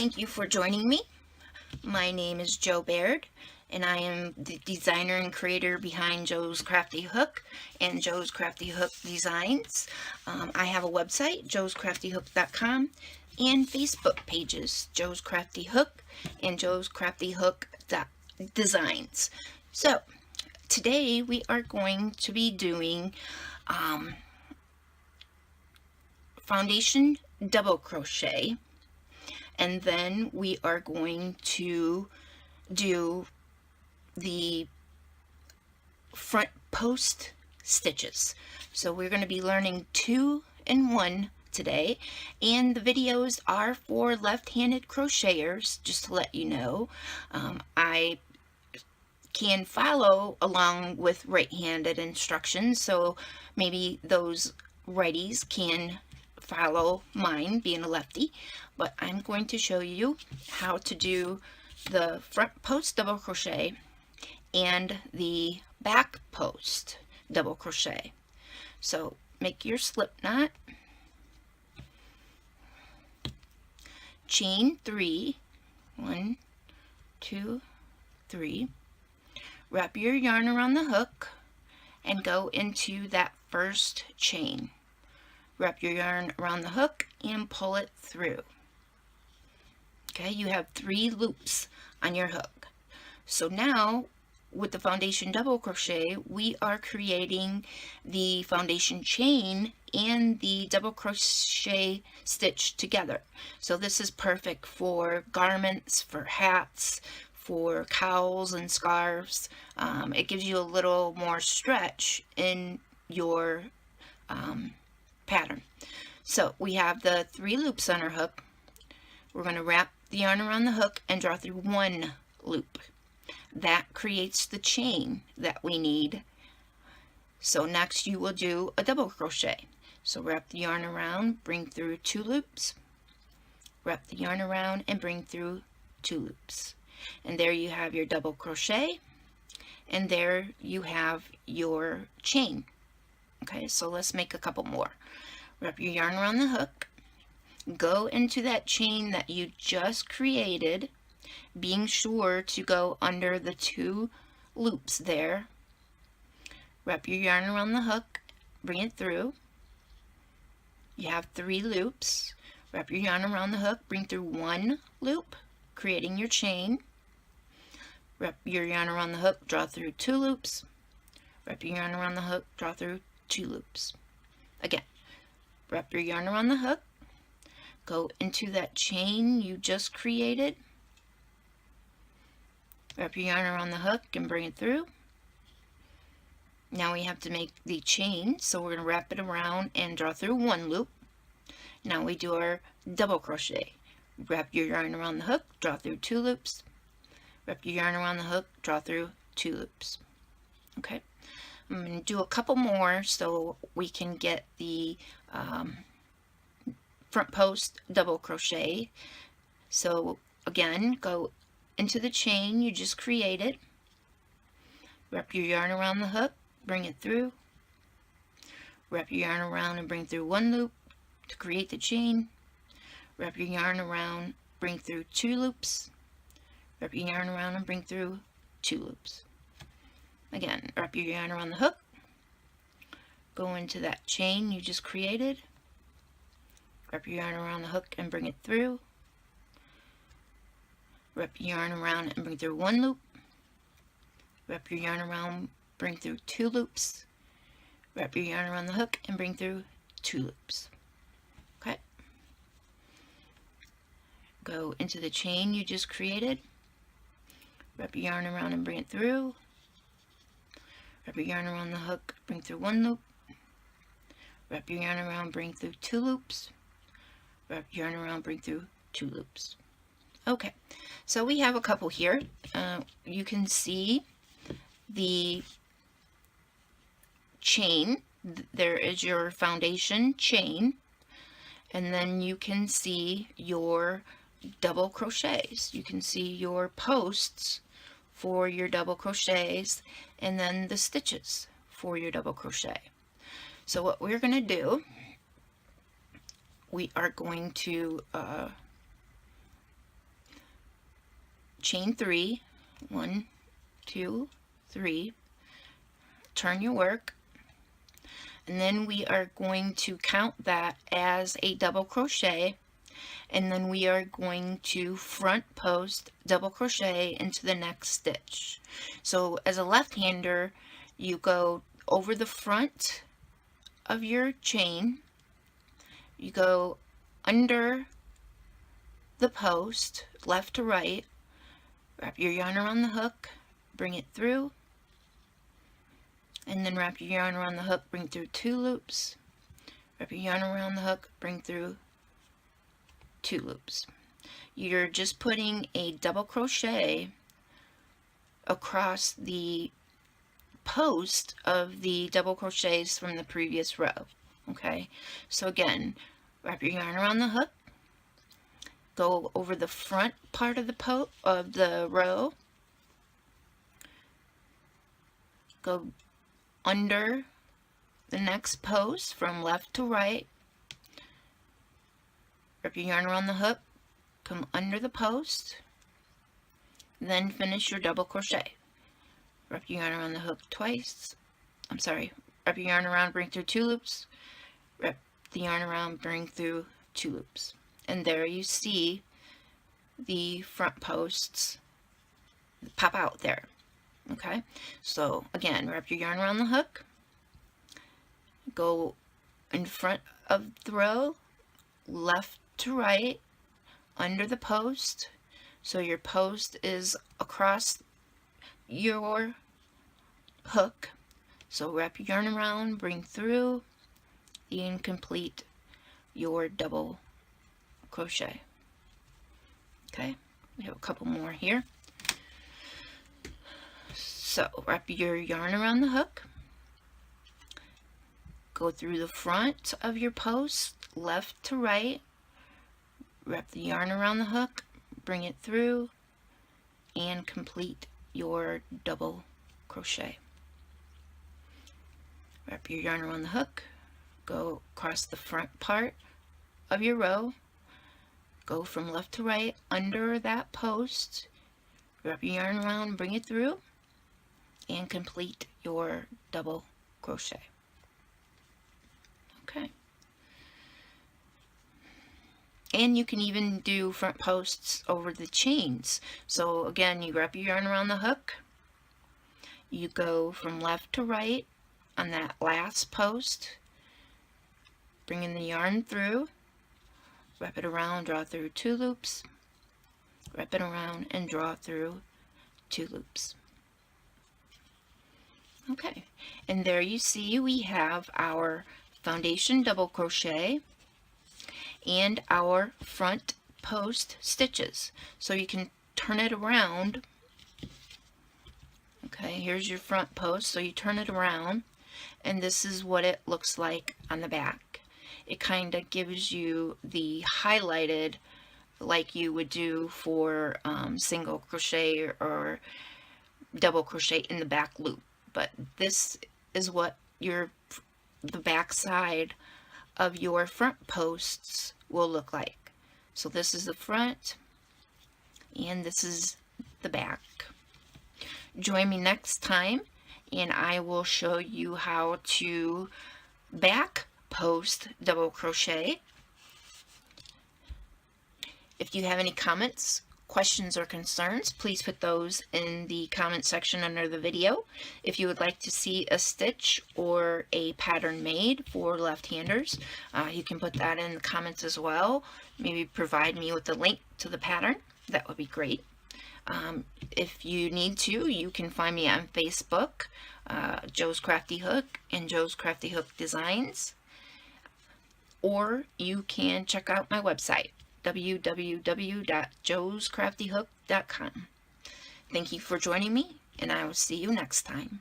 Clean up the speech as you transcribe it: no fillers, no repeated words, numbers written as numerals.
Thank you for joining me. My name is Jo Baird, and I am the designer and creator behind Jo's Crafty Hook and Jo's Crafty Hook Designs. I have a website, jo'scraftyhook.com, and Facebook pages, Jo's Crafty Hook and Jo's Crafty Hook Designs. So, today we are going to be doing foundation double crochet, and then we are going to do the front post stitches. So we're going to be learning 2 and 1 today, and the videos are for left-handed crocheters, just to let you know. I can follow along with right-handed instructions, so maybe those righties can follow mine, being a lefty, but I'm going to show you how to do the front post double crochet and the back post double crochet. So make your slip knot, chain 3, 1, 2, 3, wrap your yarn around the hook and go into that first chain. Wrap your yarn around the hook and pull it through. Okay, you have 3 loops on your hook. So now with the foundation double crochet, we are creating the foundation chain and the double crochet stitch together. So this is perfect for garments, for hats, for cowls and scarves. It gives you a little more stretch in your pattern. So we have the 3 loops on our hook. We're going to wrap the yarn around the hook and draw through 1 loop. That creates the chain that we need. So next you will do a double crochet. So wrap the yarn around, bring through 2 loops, wrap the yarn around and bring through 2 loops. And there you have your double crochet, and there you have your chain. Okay, so let's make a couple more. Wrap your yarn around the hook, go into that chain that you just created, being sure to go under the 2 loops there. Wrap your yarn around the hook, bring it through. You have 3 loops. Wrap your yarn around the hook, bring through 1 loop, creating your chain. Wrap your yarn around the hook, draw through 2 loops. Wrap your yarn around the hook, draw through 2 loops. Again, wrap your yarn around the hook, go into that chain you just created, wrap your yarn around the hook and bring it through. Now we have to make the chain, so we're going to wrap it around and draw through 1 loop. Now we do our double crochet. Wrap your yarn around the hook, draw through 2 loops. Wrap your yarn around the hook, draw through 2 loops. Okay, I'm going to do a couple more so we can get the front post double crochet. So again, go into the chain you just created, wrap your yarn around the hook, bring it through, wrap your yarn around and bring through 1 loop to create the chain, wrap your yarn around, bring through 2 loops, wrap your yarn around and bring through 2 loops. Again, wrap your yarn around the hook, go into that chain you just created, wrap your yarn around the hook and bring it through, wrap your yarn around and bring through 1 loop, wrap your yarn around, bring through 2 loops, wrap your yarn around the hook and bring through 2 loops. Okay, go into the chain you just created, wrap your yarn around and bring it through, wrap your yarn around the hook, bring through 1 loop, wrap your yarn around, bring through 2 loops, wrap your yarn around, bring through 2 loops. Okay, so we have a couple here. You can see the chain. There is your foundation chain, and then you can see your double crochets. You can see your posts for your double crochets, and then the stitches for your double crochet. So what we're going to do, we are going to chain 3, 1, 2, 3, turn your work, and then we are going to count that as a double crochet, and then we are going to front post double crochet into the next stitch. So as a left-hander, you go over the front of your chain, you go under the post left to right, wrap your yarn around the hook, bring it through, and then wrap your yarn around the hook, bring through 2 loops, wrap your yarn around the hook, bring through 2 loops. You're just putting a double crochet across the post of the double crochets from the previous row. Okay, so again, wrap your yarn around the hook, go over the front part of the row, go under the next post from left to right, wrap your yarn around the hook, come under the post, then finish your double crochet. Wrap your yarn around the hook twice. Wrap your yarn around, bring through 2 loops, wrap the yarn around, bring through 2 loops. And there you see the front posts pop out there. Okay, so again, wrap your yarn around the hook, go in front of the row, left to right, under the post, so your post is across your hook. So wrap your yarn around, bring through, and complete your double crochet. Okay, we have a couple more here. So wrap your yarn around the hook, go through the front of your post, left to right, wrap the yarn around the hook, bring it through, and complete your double crochet. Wrap your yarn around the hook, go across the front part of your row, go from left to right under that post, wrap your yarn around, bring it through, and complete your double crochet. Okay. And you can even do front posts over the chains. So again, you wrap your yarn around the hook, you go from left to right on that last post, bringing the yarn through, wrap it around, draw through 2 loops, wrap it around and draw through 2 loops. Okay, and there you see we have our foundation double crochet and our front post stitches. So you can turn it around. Okay, here's your front post, so you turn it around, and this is what it looks like on the back. It kind of gives you the highlighted like you would do for single crochet or double crochet in the back loop. But this is what the back side of your front posts will look like. So this is the front and this is the back. Join me next time and I will show you how to back post double crochet. If you have any comments, questions, or concerns, please put those in the comment section under the video. If you would like to see a stitch or a pattern made for left-handers, you can put that in the comments as well. Maybe provide me with a link to the pattern. That would be great. If you need to, you can find me on Facebook, Joe's Crafty Hook and Joe's Crafty Hook Designs, or you can check out my website, www.joescraftyhook.com. Thank you for joining me, and I will see you next time.